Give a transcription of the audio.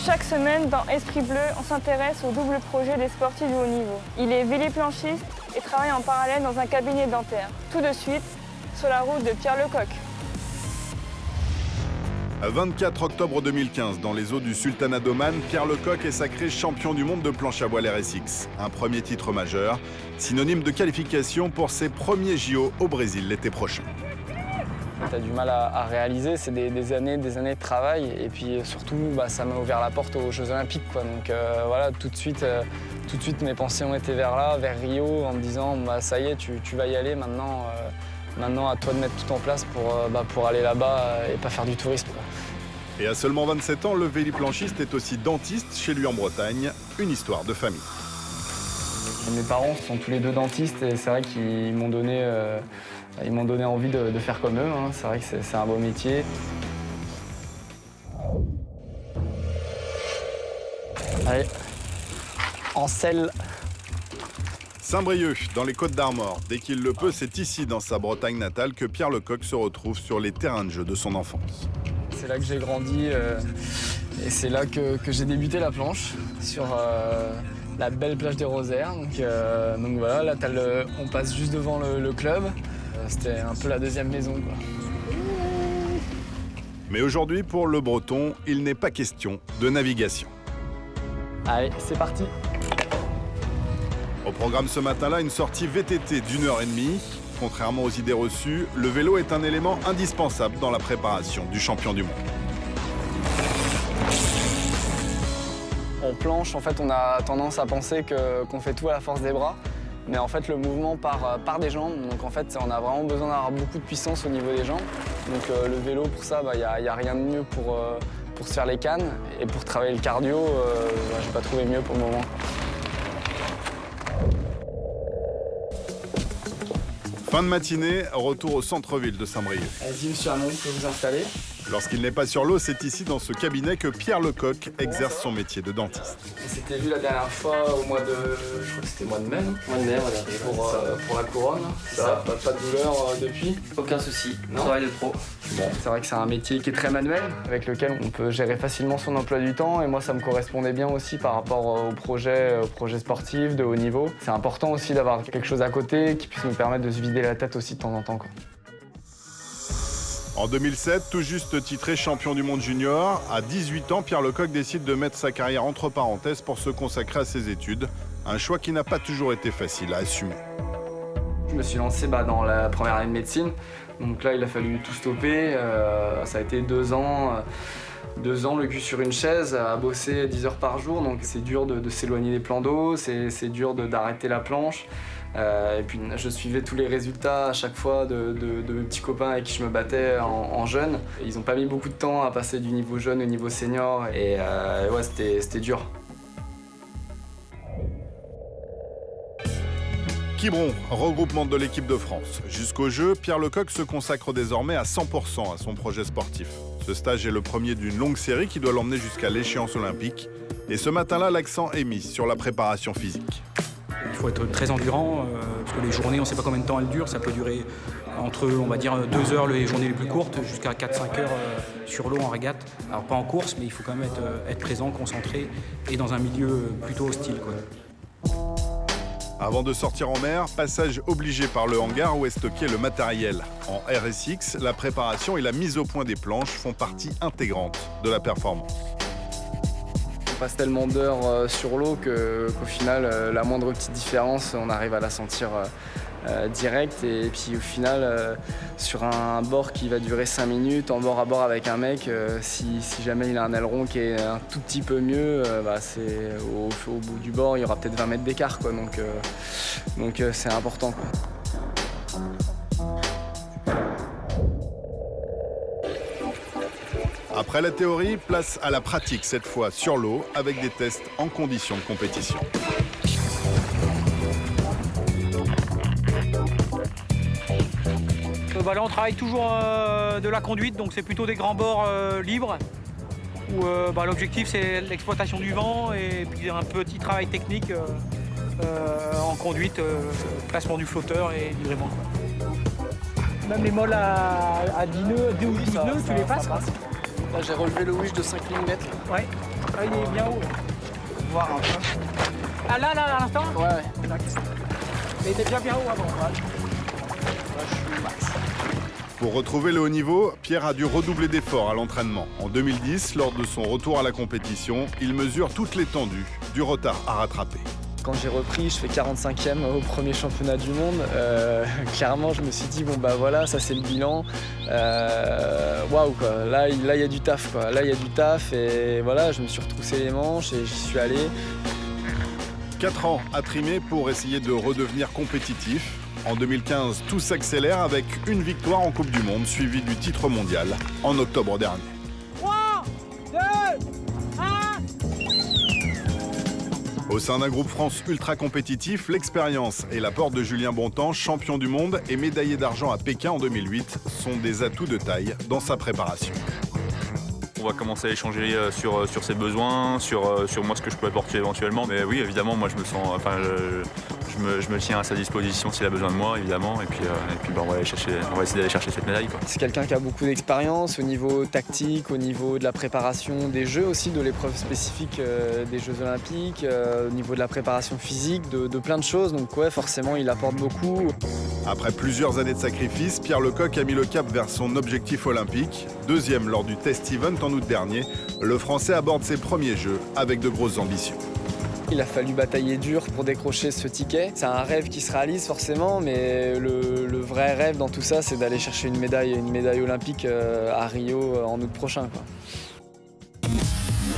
Chaque semaine, dans Esprit Bleu, on s'intéresse au double projet des sportifs du haut niveau. Il est véliplanchiste et travaille en parallèle dans un cabinet dentaire. Tout de suite, sur la route de Pierre Lecoq. 24 octobre 2015, dans les eaux du Sultanat d'Oman, Pierre Lecoq est sacré champion du monde de planche à voile RSX. Un premier titre majeur, synonyme de qualification pour ses premiers JO au Brésil l'été prochain. Tu as du mal à réaliser, c'est des années de travail et puis surtout ça m'a ouvert la porte aux Jeux Olympiques, quoi. Donc voilà, tout de suite mes pensées ont été vers Rio, en me disant ça y est, tu vas y aller maintenant. Maintenant, à toi de mettre tout en place pour aller là-bas et pas faire du tourisme, quoi. Et à seulement 27 ans, le véliplanchiste est aussi dentiste chez lui en Bretagne. Une histoire de famille. Mes parents sont tous les deux dentistes et c'est vrai qu'ils m'ont donné envie de faire comme eux, hein. C'est vrai que c'est un beau métier. Allez, en selle. Saint-Brieuc, dans les Côtes-d'Armor. Dès qu'il le peut, c'est ici, dans sa Bretagne natale, que Pierre Lecoq se retrouve sur les terrains de jeu de son enfance. C'est là que j'ai grandi et c'est là que j'ai débuté la planche, sur la belle plage des Rosaires. Donc voilà, là on passe juste devant le club. C'était un peu la deuxième maison, quoi. Mais aujourd'hui, pour le Breton, il n'est pas question de navigation. Allez, c'est parti. Au programme ce matin-là, une sortie VTT d'1h30. Contrairement aux idées reçues, le vélo est un élément indispensable dans la préparation du champion du monde. En planche, en fait, on a tendance à penser qu'on fait tout à la force des bras. Mais en fait, le mouvement part des jambes. Donc en fait, on a vraiment besoin d'avoir beaucoup de puissance au niveau des jambes. Donc le vélo, pour ça, y a rien de mieux pour se faire les cannes. Et pour travailler le cardio, j'ai pas trouvé mieux pour le moment. Fin de matinée, retour au centre-ville de Saint-Brieuc. Vas-y, monsieur Hamon, vous pouvez vous installer. Lorsqu'il n'est pas sur l'eau, c'est ici, dans ce cabinet, que Pierre Lecoq exerce son métier de dentiste. On s'était vu la dernière fois au mois de... Je crois que c'était mois de mai, non? Mois de mai, voilà. Pour la couronne. Ça, pas de douleur depuis? Aucun souci, travail de pro. Bon, c'est vrai que c'est un métier qui est très manuel, avec lequel on peut gérer facilement son emploi du temps. Et moi, ça me correspondait bien aussi par rapport au projet sportif de haut niveau. C'est important aussi d'avoir quelque chose à côté qui puisse nous permettre de se vider la tête aussi de temps en temps, quoi. En 2007, tout juste titré champion du monde junior, à 18 ans, Pierre Lecoq décide de mettre sa carrière entre parenthèses pour se consacrer à ses études. Un choix qui n'a pas toujours été facile à assumer. Je me suis lancé dans la première année de médecine. Donc là, il a fallu tout stopper. Ça a été 2 ans. 2 ans le cul sur une chaise, à bosser 10 heures par jour. Donc c'est dur de s'éloigner des plans d'eau, c'est dur d'arrêter la planche. Et puis je suivais tous les résultats à chaque fois de mes petits copains avec qui je me battais en jeune. Ils n'ont pas mis beaucoup de temps à passer du niveau jeune au niveau senior et ouais, c'était dur. Quiberon, regroupement de l'équipe de France. Jusqu'au jeu, Pierre Lecoq se consacre désormais à 100% à son projet sportif. Ce stage est le premier d'une longue série qui doit l'emmener jusqu'à l'échéance olympique. Et ce matin-là, l'accent est mis sur la préparation physique. Il faut être très endurant, parce que les journées, on ne sait pas combien de temps elles durent. Ça peut durer entre, on va dire, 2 heures les journées les plus courtes, jusqu'à 4-5 heures sur l'eau en régate. Alors pas en course, mais il faut quand même être présent, concentré, et dans un milieu plutôt hostile, quoi. Avant de sortir en mer, passage obligé par le hangar où est stocké le matériel. En RSX, la préparation et la mise au point des planches font partie intégrante de la performance. On passe tellement d'heures sur l'eau qu'au final, la moindre petite différence, on arrive à la sentir direct. Et puis au final, sur un bord qui va durer 5 minutes, en bord à bord avec un mec, si jamais il a un aileron qui est un tout petit peu mieux, c'est au bout du bord, il y aura peut-être 20 mètres d'écart, quoi. Donc c'est important, quoi. Après la théorie, place à la pratique, cette fois sur l'eau, avec des tests en conditions de compétition. Là, on travaille toujours de la conduite, donc c'est plutôt des grands bords libres, où l'objectif c'est l'exploitation du vent et puis un petit travail technique en conduite, placement du flotteur et livrement. Même les molles à 10 nœuds, 2 ou 12 nœuds, tu les passes. Là, j'ai relevé le wish de 5 mm. Ouais. Ah, il est bien haut. Voir un peu. Ah là, à l'instant? Ouais. Il était bien haut avant. Là, je suis max. Pour retrouver le haut niveau, Pierre a dû redoubler d'efforts à l'entraînement. En 2010, lors de son retour à la compétition, il mesure toute l'étendue du retard à rattraper. Quand j'ai repris, je fais 45e au premier championnat du monde. Clairement, je me suis dit, bon bah voilà, ça c'est le bilan. Waouh quoi, là il y a du taf quoi. Là il y a du taf et voilà, je me suis retroussé les manches et j'y suis allé. 4 ans à trimer pour essayer de redevenir compétitif. En 2015, tout s'accélère avec une victoire en Coupe du Monde suivie du titre mondial en octobre dernier. 3, 2, 1. Au sein d'un groupe France ultra compétitif, l'expérience et l'apport de Julien Bontemps, champion du monde et médaillé d'argent à Pékin en 2008, sont des atouts de taille dans sa préparation. On va commencer à échanger sur ses besoins, sur moi ce que je peux apporter éventuellement. Mais oui, évidemment, moi je me sens, je me tiens à sa disposition s'il a besoin de moi, évidemment. Et puis on va essayer d'aller chercher cette médaille, quoi. C'est quelqu'un qui a beaucoup d'expérience au niveau tactique, au niveau de la préparation des Jeux aussi, de l'épreuve spécifique des Jeux Olympiques, au niveau de la préparation physique, de plein de choses. Donc ouais, forcément, il apporte beaucoup. Après plusieurs années de sacrifice, Pierre Lecoq a mis le cap vers son objectif olympique. Deuxième lors du test event en août dernier, le Français aborde ses premiers Jeux avec de grosses ambitions. Il a fallu batailler dur pour décrocher ce ticket. C'est un rêve qui se réalise forcément, mais le vrai rêve dans tout ça, c'est d'aller chercher une médaille olympique à Rio en août prochain, quoi.